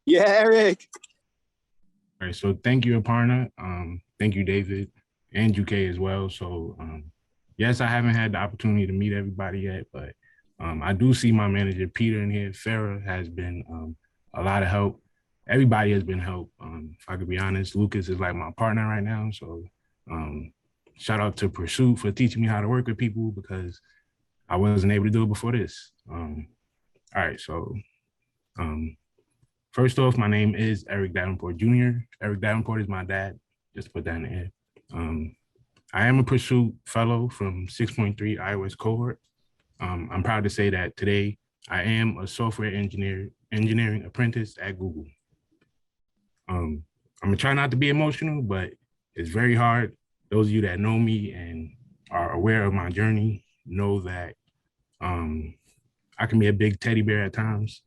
Yeah, Eric. All right, so thank you, Aparna. Thank you, David, and UK as well. So, yes, I haven't had the opportunity to meet everybody yet, but I do see my manager Peter in here. Farah has been a lot of help. Everybody has been help. If I could be honest, Lucas is like my partner right now. So, um, shout out to Pursuit for teaching me how to work with people because I wasn't able to do it before this. All right, so um, first off, my name is Eric Davenport Jr. Eric Davenport is my dad. Just put that in the air. I am a Pursuit Fellow from 6.3 iOS cohort. I'm proud to say that today I am a software engineering apprentice at Google. I'm gonna try not to be emotional, but it's very hard. Those of you that know me and are aware of my journey know that I can be a big teddy bear at times,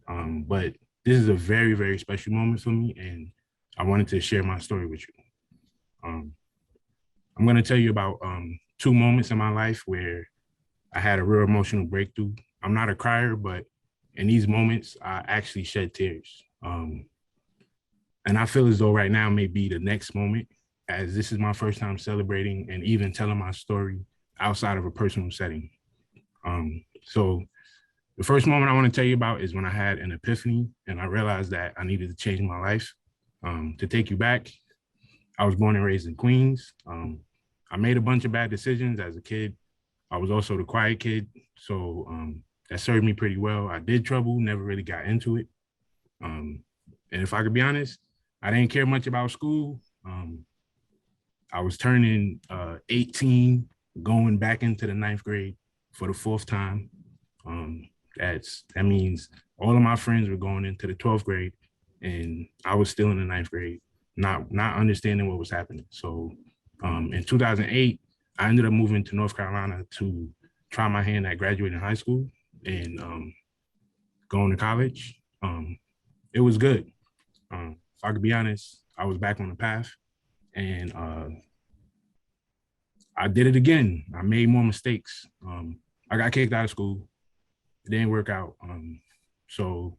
but this is a very, very special moment for me, and I wanted to share my story with you. I'm going to tell you about two moments in my life where I had a real emotional breakthrough. I'm not a crier, but in these moments, I actually shed tears. And I feel as though right now may be the next moment, as this is my first time celebrating and even telling my story outside of a personal setting. So the first moment I want to tell you about is when I had an epiphany and I realized that I needed to change my life. To take you back, I was born and raised in Queens. I made a bunch of bad decisions as a kid. I was also the quiet kid, so that served me pretty well. I did trouble, never really got into it. And if I could be honest, I didn't care much about school. I was turning 18, going back into the ninth grade for the fourth time. That means all of my friends were going into the 12th grade and I was still in the ninth grade, not understanding what was happening. So in 2008, I ended up moving to North Carolina to try my hand at graduating high school and going to college. It was good. If I could be honest, I was back on the path and I did it again. I made more mistakes. I got kicked out of school. It didn't work out. So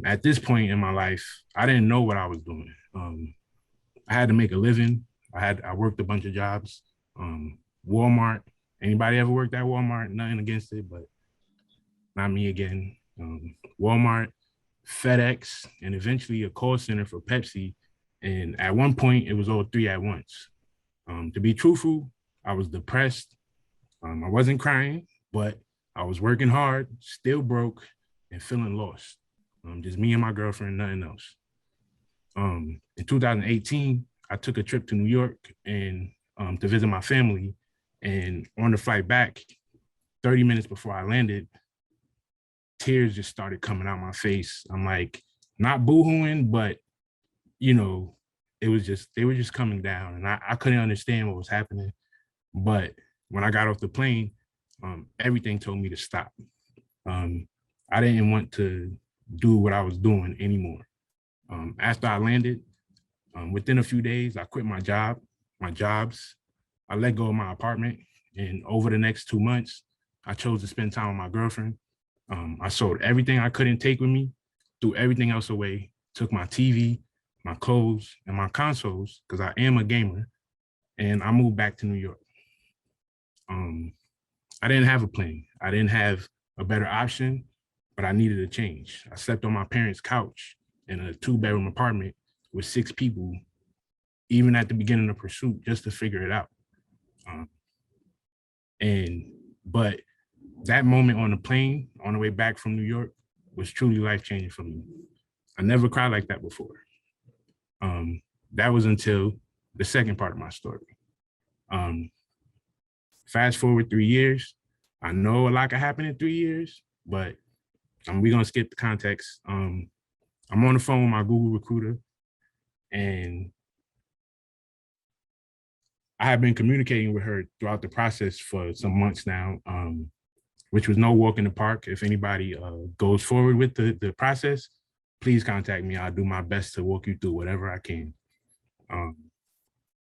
at this point in my life, I didn't know what I was doing. I had to make a living. I worked a bunch of jobs. Walmart. Anybody ever worked at Walmart? Nothing against it, but not me again. Walmart, FedEx, and eventually a call center for Pepsi. And at one point, it was all three at once. To be truthful, I was depressed. I wasn't crying, but I was working hard, still broke, and feeling lost. Just me and my girlfriend, nothing else. In 2018, I took a trip to New York and to visit my family. And on the flight back, 30 minutes before I landed, tears just started coming out my face. I'm like, not boohooing, but you know, they were just coming down, and I couldn't understand what was happening. But when I got off the plane, everything told me to stop. I didn't want to do what I was doing anymore. After I landed, within a few days, I quit my jobs. I let go of my apartment. And over the next 2 months, I chose to spend time with my girlfriend. I sold everything I couldn't take with me, threw everything else away, took my TV, my clothes, and my consoles, because I am a gamer, and I moved back to New York. I didn't have a plan. I didn't have a better option, but I needed a change. I slept on my parents' couch in a 2-bedroom apartment with 6 people, even at the beginning of Pursuit, just to figure it out. But that moment on the plane, on the way back from New York, was truly life-changing for me. I never cried like that before. That was until the second part of my story. Fast forward 3 years. I know a lot could happen in 3 years, but we're gonna skip the context. I'm on the phone with my Google recruiter, and I have been communicating with her throughout the process for some months now, which was no walk in the park. If anybody goes forward with the process, please contact me. I'll do my best to walk you through whatever I can.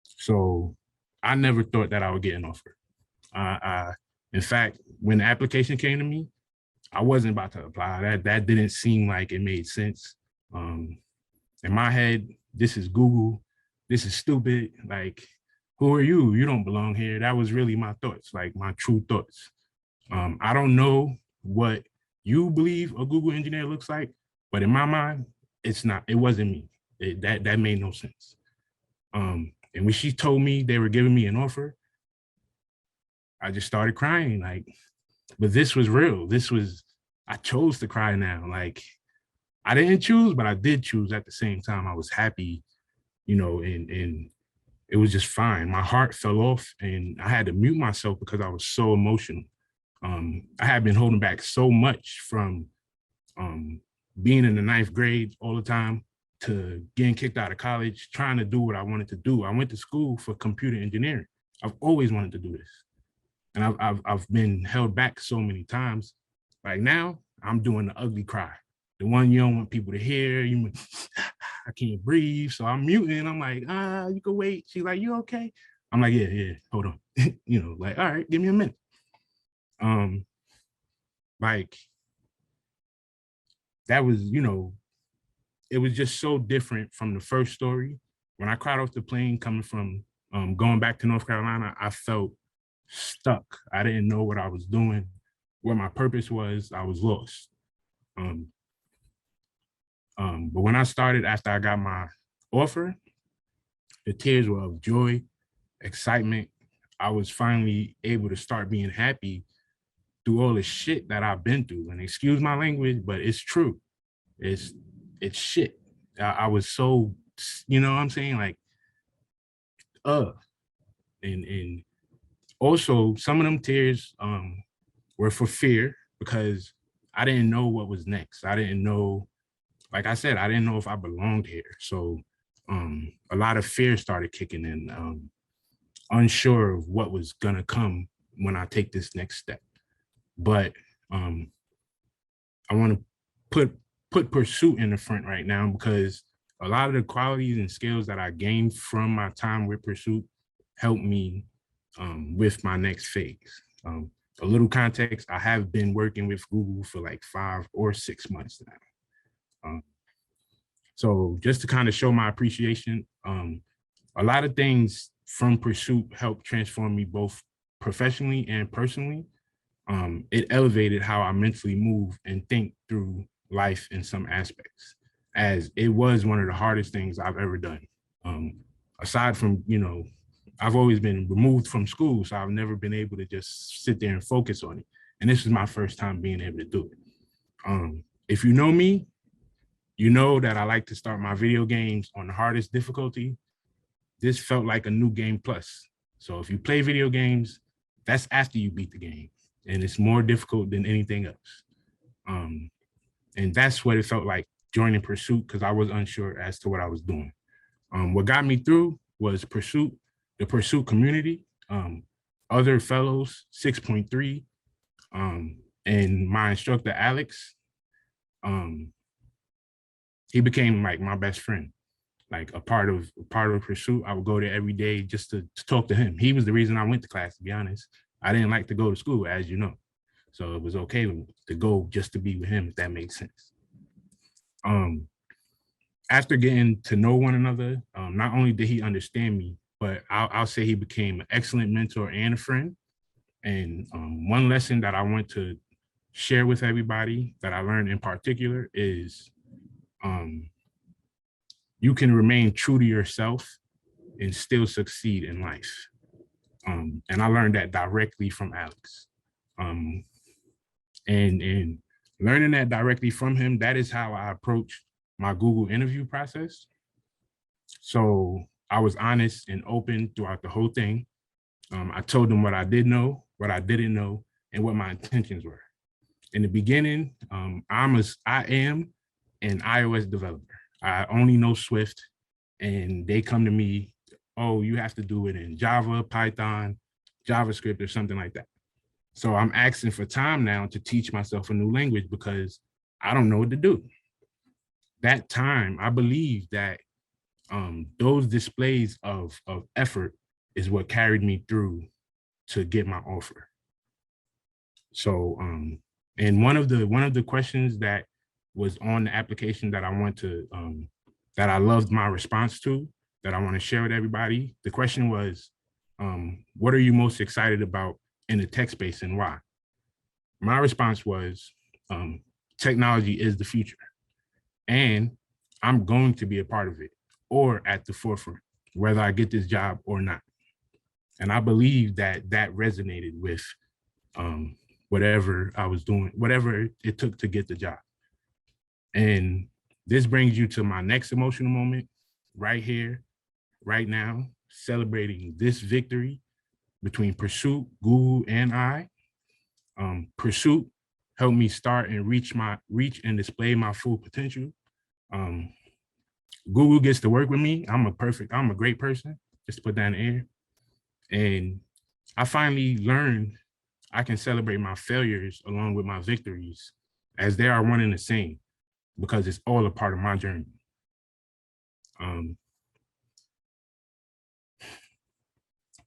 So I never thought that I would get an offer. In fact, when the application came to me, I wasn't about to apply. That didn't seem like it made sense. In my head, this is Google. This is stupid. Like, who are you? You don't belong here. That was really my thoughts, like my true thoughts. I don't know what you believe a Google engineer looks like, but in my mind, it's not. It wasn't me. That made no sense. And when she told me they were giving me an offer, I just started crying. Like, but this was real. I chose to cry now. Like, I didn't choose, but I did choose at the same time. I was happy, and it was just fine. My heart fell off and I had to mute myself because I was so emotional. I had been holding back so much from being in the ninth grade all the time to getting kicked out of college, trying to do what I wanted to do. I went to school for computer engineering. I've always wanted to do this. And I've been held back so many times. Like now, I'm doing the ugly cry, the one you don't want people to hear. I can't breathe, so I'm muting. I'm like, you can wait. She's like, you okay? I'm like, yeah, hold on. Like, all right, give me a minute. Like that was, it was just so different from the first story. When I cried off the plane coming from going back to North Carolina, I felt stuck. I didn't know what I was doing, what my purpose was. I was lost. But when I started, after I got my offer, the tears were of joy, excitement. I was finally able to start being happy through all the shit that I've been through. And excuse my language, but it's true. It's shit. I was so, you know what I'm saying? Like, and also some of them tears were for fear because I didn't know what was next. I didn't know, like I said, I didn't know if I belonged here. So a lot of fear started kicking in, unsure of what was gonna come when I take this next step. But I want to put pursuit in the front right now because a lot of the qualities and skills that I gained from my time with Pursuit helped me with my next phase. A little context, I have been working with Google for like 5 or 6 months now. So just to kind of show my appreciation, a lot of things from Pursuit helped transform me both professionally and personally. It elevated how I mentally move and think through life in some aspects, as it was one of the hardest things I've ever done. Aside from, I've always been removed from school, so I've never been able to just sit there and focus on it. And this is my first time being able to do it. If you know me, you know that I like to start my video games on the hardest difficulty. This felt like a new game plus. So if you play video games, that's after you beat the game. And it's more difficult than anything else. And that's what it felt like joining Pursuit because I was unsure as to what I was doing. What got me through was Pursuit, the Pursuit community, other fellows, 6.3, and my instructor, Alex. He became like my best friend, like a part of Pursuit. I would go there every day just to talk to him. He was the reason I went to class, to be honest. I didn't like to go to school, as you know. So it was okay to go just to be with him, if that makes sense. After getting to know one another, not only did he understand me, but I'll say he became an excellent mentor and a friend. And one lesson that I want to share with everybody that I learned in particular is you can remain true to yourself and still succeed in life. And I learned that directly from Alex. And learning that directly from him, that is how I approach my Google interview process. So I was honest and open throughout the whole thing. I told them what I did know, what I didn't know, and what my intentions were. In the beginning, I am an iOS developer. I only know Swift, and they come to me, oh, you have to do it in Java, Python, JavaScript, or something like that. So I'm asking for time now to teach myself a new language because I don't know what to do. That time, I believe that those displays of effort is what carried me through to get my offer. So, and one of the questions that was on the application that I want to, that I loved my response to, that I want to share with everybody. The question was, what are you most excited about in the tech space and why? My response was, technology is the future, and I'm going to be a part of it or at the forefront, whether I get this job or not. And I believe that that resonated with whatever I was doing, whatever it took to get the job. And this brings you to my next emotional moment right here, right now, celebrating this victory between Pursuit, Google, and I. Pursuit helped me start and reach and display my full potential. Google gets to work with me. I'm a great person, just to put that in the air. And I finally learned I can celebrate my failures along with my victories as they are one and the same, because it's all a part of my journey.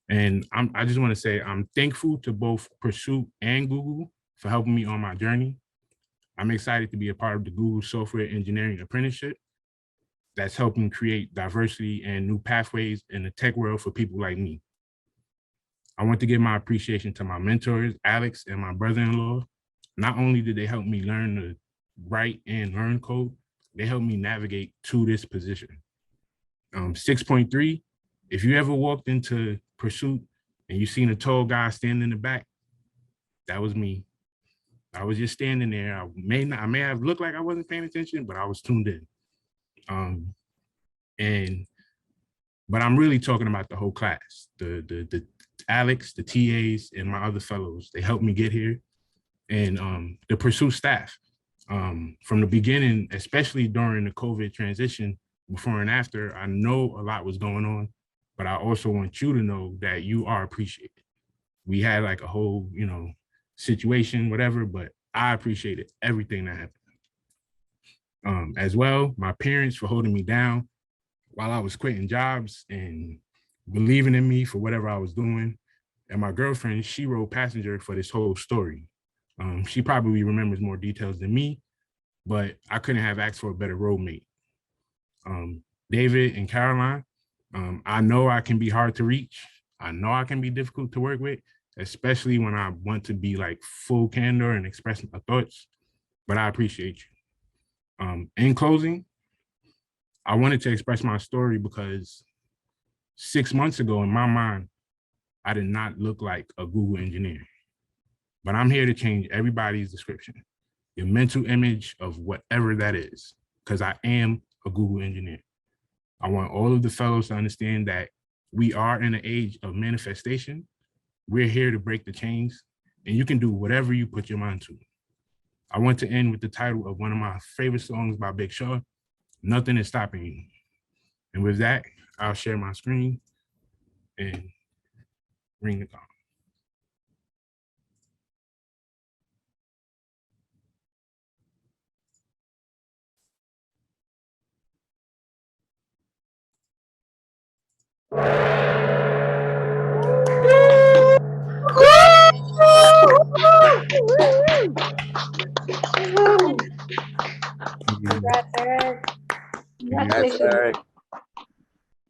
And I just want to say I'm thankful to both Pursuit and Google for helping me on my journey. I'm excited to be a part of the Google Software Engineering Apprenticeship that's helping create diversity and new pathways in the tech world for people like me. I want to give my appreciation to my mentors, Alex and my brother-in-law. Not only did they help me learn to write and learn code, they helped me navigate to this position. 6.3, if you ever walked into Pursuit and you seen a tall guy standing in the back, that was me. I was just standing there. I may have looked like I wasn't paying attention, but I was tuned in. But I'm really talking about the whole class, the Alex, the TAs, and my other fellows. They helped me get here. And the Pursuit staff, from the beginning, especially during the COVID transition, before and after, I know a lot was going on, but I also want you to know that you are appreciated. We had like a whole, situation, whatever, but I appreciated everything that happened. As well, my parents for holding me down while I was quitting jobs and believing in me for whatever I was doing. And my girlfriend, she rode passenger for this whole story. She probably remembers more details than me, but I couldn't have asked for a better roadmate. David and Caroline, I know I can be hard to reach. I know I can be difficult to work with, especially when I want to be like full candor and express my thoughts, but I appreciate you. In closing, I wanted to express my story because 6 months ago in my mind, I did not look like a Google engineer, but I'm here to change everybody's description, your mental image of whatever that is, because I am a Google engineer. I want all of the fellows to understand that we are in an age of manifestation. We're here to break the chains, and you can do whatever you put your mind to. I want to end with the title of one of my favorite songs by Big Sean, Nothing Is Stopping You. And with that, I'll share my screen and ring the gong. Congrats, Eric. Congratulations.